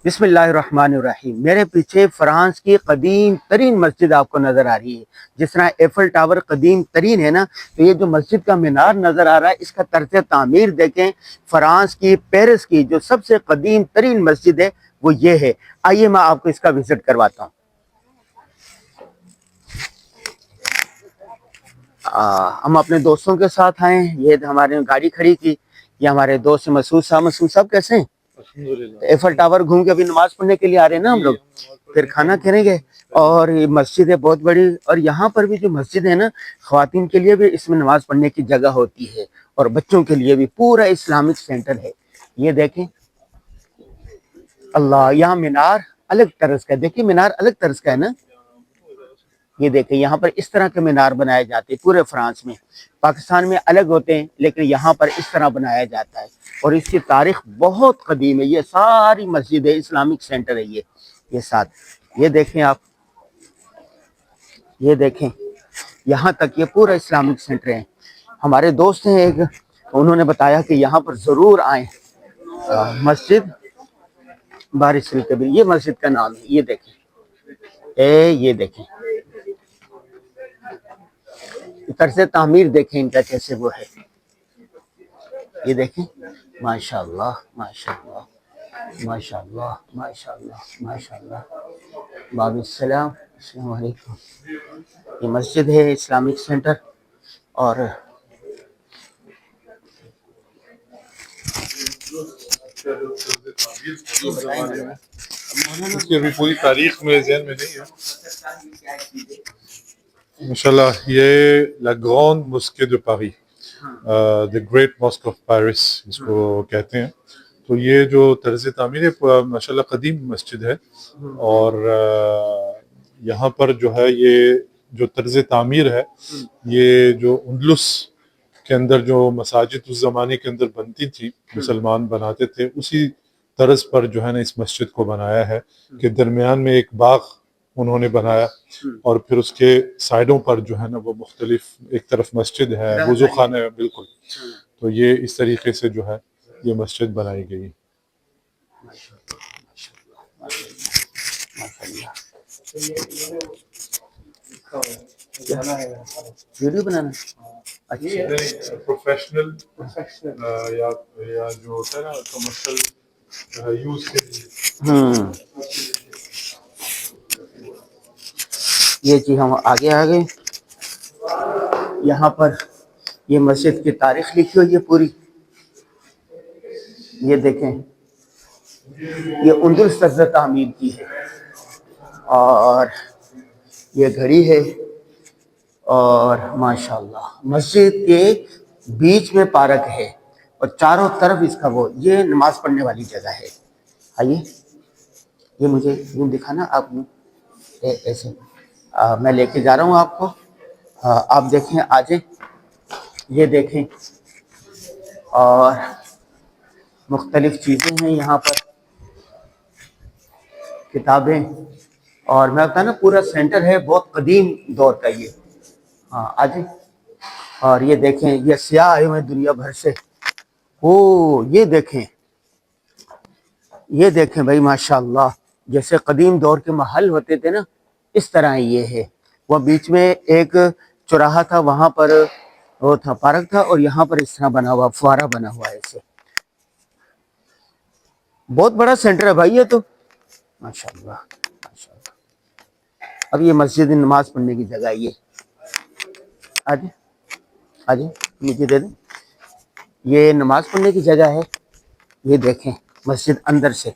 بسم اللہ الرحمن الرحیم۔ میرے پیچھے فرانس کی قدیم ترین مسجد آپ کو نظر آ رہی ہے۔ جس طرح ایفل ٹاور قدیم ترین ہے نا، تو یہ جو مسجد کا مینار نظر آ رہا ہے، اس کا طرز تعمیر دیکھیں۔ فرانس کی پیرس کی جو سب سے قدیم ترین مسجد ہے وہ یہ ہے۔ آئیے میں آپ کو اس کا وزٹ کرواتا ہوں۔ ہم اپنے دوستوں کے ساتھ آئے ہیں، یہ ہمارے گاڑی کھڑی کی، یہ ہمارے دوست مسعود صاحب۔ مسعود صاحب کیسے ہیں؟ ایفل ٹاور گھوم کے ابھی نماز پڑھنے کے لیے آ رہے ہیں نا ہم لوگ، پھر کھانا کھائیں گے۔ اور یہ مسجد ہے بہت بڑی، اور یہاں پر بھی جو مسجد ہے نا، خواتین کے لیے بھی اس میں نماز پڑھنے کی جگہ ہوتی ہے، اور بچوں کے لیے بھی پورا اسلامک سینٹر ہے۔ یہ دیکھیں اللہ، یہاں مینار الگ طرز کا ہے، دیکھیں مینار الگ طرز کا ہے نا۔ یہ دیکھیں یہاں پر اس طرح کے مینار بنائے جاتے ہیں پورے فرانس میں۔ پاکستان میں الگ ہوتے ہیں، لیکن یہاں پر اس طرح بنایا جاتا ہے، اور اس کی تاریخ بہت قدیم ہے۔ یہ ساری مسجد ہے، اسلامک سینٹر ہے یہ ساتھ۔ یہ دیکھیں آپ، یہ دیکھیں یہاں تک یہ پورا اسلامک سینٹر ہے۔ ہمارے دوست ہیں ایک، انہوں نے بتایا کہ یہاں پر ضرور آئیں۔ مسجد بارش الکبیر، یہ مسجد کا نام ہے۔ یہ دیکھیں یہ دیکھیں طرز تعمیر دیکھیں ان کا کیسے وہ ہے۔ یہ دیکھیں ماشاءاللہ ماشاءاللہ ماشاءاللہ ماشاءاللہ ماشاءاللہ۔ باب السلام، السلام علیکم۔ یہ مسجد ہے اسلامک سینٹر، اور اس کی ابھی پوری تاریخ میرے ذہن میں نہیں ہے ماشاءاللہ۔ یہ La Grande Mosquée de Paris, the great mosque of Paris اس کو کہتے ہیں۔ تو یہ جو طرز تعمیر ہے ماشاءاللہ قدیم مسجد ہے، اور یہاں پر جو ہے یہ جو طرز تعمیر ہے، یہ جو اندلس کے اندر جو مساجد اس زمانے کے اندر بنتی تھی، مسلمان بناتے تھے، اسی طرز پر جو ہے نا اس مسجد کو بنایا ہے، کہ درمیان میں ایک باغ انہوں نے بنایا، اور پھر اس کے سائڈوں پر جو ہے نا وہ مختلف، ایک طرف مسجد ہے، وضو خانہ ہے، بالکل۔ تو یہ اس طریقے سے جو ہے یہ مسجد بنائی گئی۔ ویڈیو بنانا پروفیشنل یا جو ہوتا ہے نا کمرشل یوز کے لیے۔ یہ جی ہم آگے آ گئے۔ یہاں پر یہ مسجد کی تاریخ لکھی ہوئی ہے پوری۔ یہ دیکھیں یہ اندلس طرز تعمیر کی ہے، اور یہ گھڑی ہے، اور ماشاءاللہ مسجد کے بیچ میں پارک ہے، اور چاروں طرف اس کا وہ یہ نماز پڑھنے والی جگہ ہے۔ آئیے یہ مجھے یوں دکھانا آپ، ایسے میں لے کے جا رہا ہوں آپ کو، آپ دیکھیں آجے، یہ دیکھیں، اور مختلف چیزیں ہیں یہاں پر، کتابیں، اور میں بتا نا پورا سینٹر ہے بہت قدیم دور کا یہ۔ آجے، اور یہ دیکھیں یہ سیاح آئے ہوئے دنیا بھر سے۔ یہ دیکھیں، یہ دیکھیں بھائی ماشاءاللہ، جیسے قدیم دور کے محل ہوتے تھے نا، اس طرح یہ ہے۔ وہ بیچ میں ایک چوراہا تھا، وہاں پر وہ تھا پارک تھا، اور یہاں پر اس طرح بنا ہوا فوارہ بنا ہوا ہے ایسے۔ بہت بڑا سینٹر ہے بھائی یہ تو، ماشاءاللہ ماشاءاللہ۔ اب یہ مسجد نماز پڑھنے کی جگہ ہے یہ۔ آجے آجے نیچے دے دیں، یہ نماز پڑھنے کی جگہ ہے۔ یہ دیکھیں مسجد اندر سے،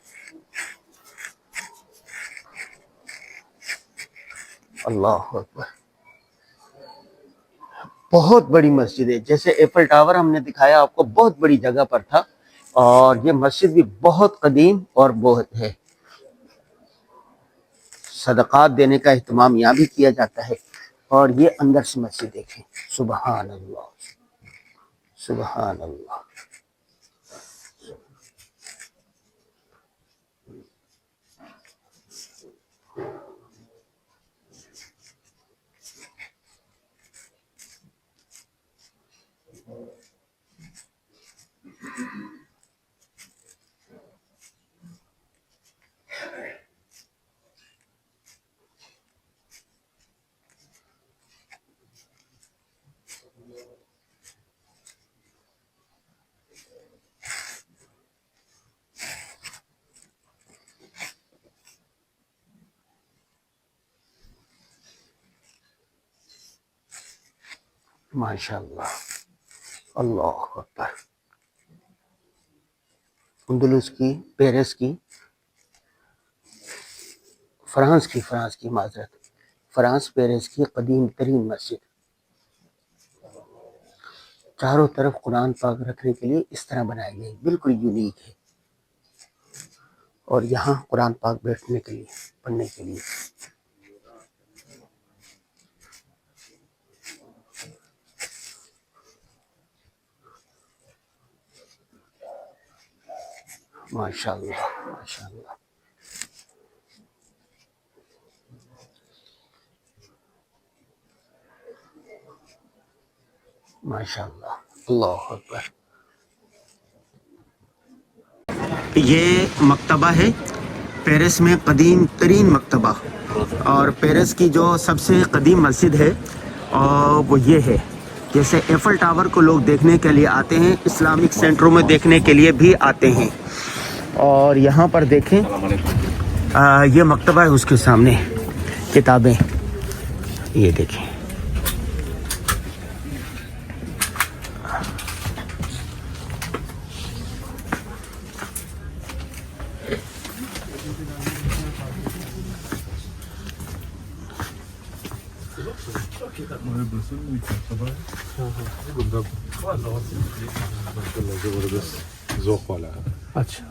اللہ اکبر، بہت بڑی مسجد ہے۔ جیسے ایفل ٹاور ہم نے دکھایا آپ کو، بہت بڑی جگہ پر تھا، اور یہ مسجد بھی بہت قدیم اور بہت ہے۔ صدقات دینے کا اہتمام یہاں بھی کیا جاتا ہے، اور یہ اندر سے مسجد دیکھیں، سبحان اللہ سبحان اللہ۔ ماشاء اللہ، اللہ اکبر. اندلس کی، پیرس کی، فرانس کی معذرت، فرانس پیرس کی قدیم ترین مسجد. چاروں طرف قرآن پاک رکھنے کے لیے اس طرح بنائی گئی، بالکل یونیک ہے. اور یہاں قرآن پاک بیٹھنے کے لیے، پڑھنے کے لیے. ماشاء اللہ، ماشاء اللہ. ماشاء اللہ، اللہ اکبر. یہ مکتبہ ہے پیرس میں، قدیم ترین مکتبہ. اور پیرس کی جو سب سے قدیم مسجد ہے وہ یہ ہے. جیسے ایفل ٹاور کو لوگ دیکھنے کے لیے آتے ہیں، اسلامک سینٹروں میں دیکھنے کے لیے بھی آتے ہیں. اور یہاں پر دیکھیں یہ مکتبہ ہے، اس کے سامنے کتابیں، یہ دیکھیں. زبردست ذوق والا ہے. اچھا،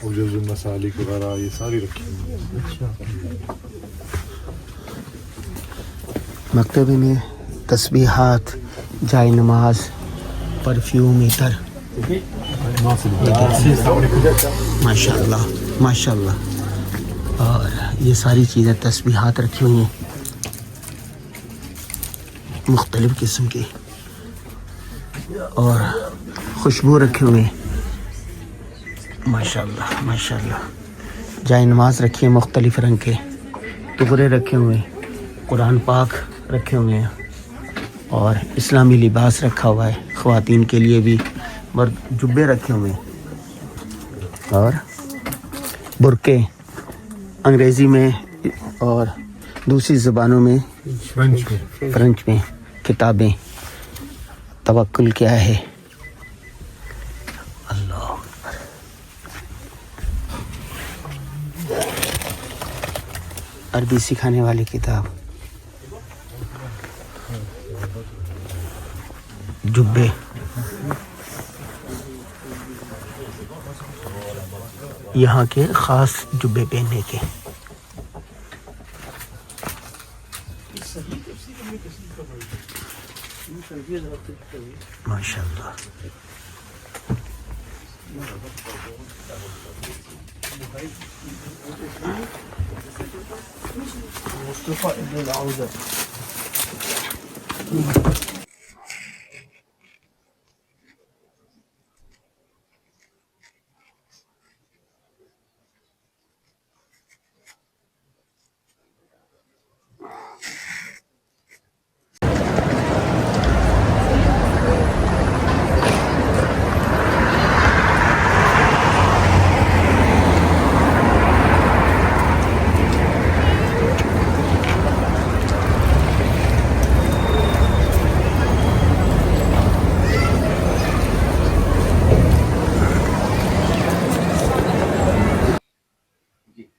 عجز المسالک وغیرہ یہ ساری رکھی ہوئی ہیں. مکتبے میں تسبیحات، جائے نماز، پرفیوم، عطر. ماشاء اللہ، ماشاء اللہ. اور یہ ساری چیزیں، تسبیحات رکھی ہوئی ہیں مختلف قسم کی، اور خوشبو رکھے ہوئے ہیں. ماشاء اللہ، ماشاء اللہ. جائے نماز رکھی ہیں مختلف رنگ کے، ٹغرے رکھے ہوئے ہیں، قرآن پاک رکھے ہوئے ہیں، اور اسلامی لباس رکھا ہوا ہے. خواتین کے لیے بھی جبے رکھے ہوئے ہیں، اور برقعے انگریزی میں اور دوسری زبانوں میں، فرنچ میں. کتابیں، توکل کیا ہے. اللہ اکبر. عربی سکھانے والی کتاب، جبے. یہاں کے خاص جبے پہننے کے. ماشاء اللہ.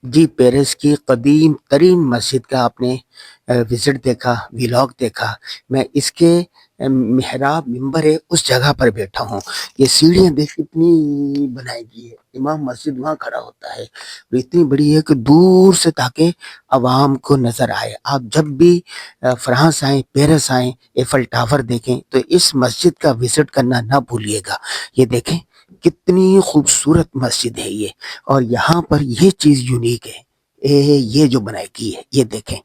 جی، پیرس کی قدیم ترین مسجد کا آپ نے وزٹ دیکھا، ویلاگ دیکھا. میں اس کے محراب ممبر ہے اس جگہ پر بیٹھا ہوں. یہ سیڑھیاں دیکھ کتنی بنائی گئی ہے. امام مسجد وہاں کھڑا ہوتا ہے، اور اتنی بڑی ہے کہ دور سے تاکہ عوام کو نظر آئے. آپ جب بھی فرانس آئیں، پیرس آئیں، ایفل ٹاور دیکھیں تو اس مسجد کا وزٹ کرنا نہ بھولیے گا. یہ دیکھیں کتنی خوبصورت مسجد ہے یہ. اور یہاں پر یہ چیز یونیک ہے، یہ جو بنائی کی ہے، یہ دیکھیں،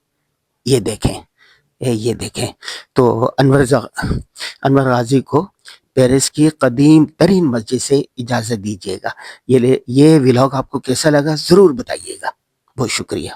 یہ دیکھیں، یہ دیکھیں. تو انور غازی کو پیرس کی قدیم ترین مسجد سے اجازت دیجیے گا. یہ ولاگ آپ کو کیسا لگا ضرور بتائیے گا. بہت شکریہ.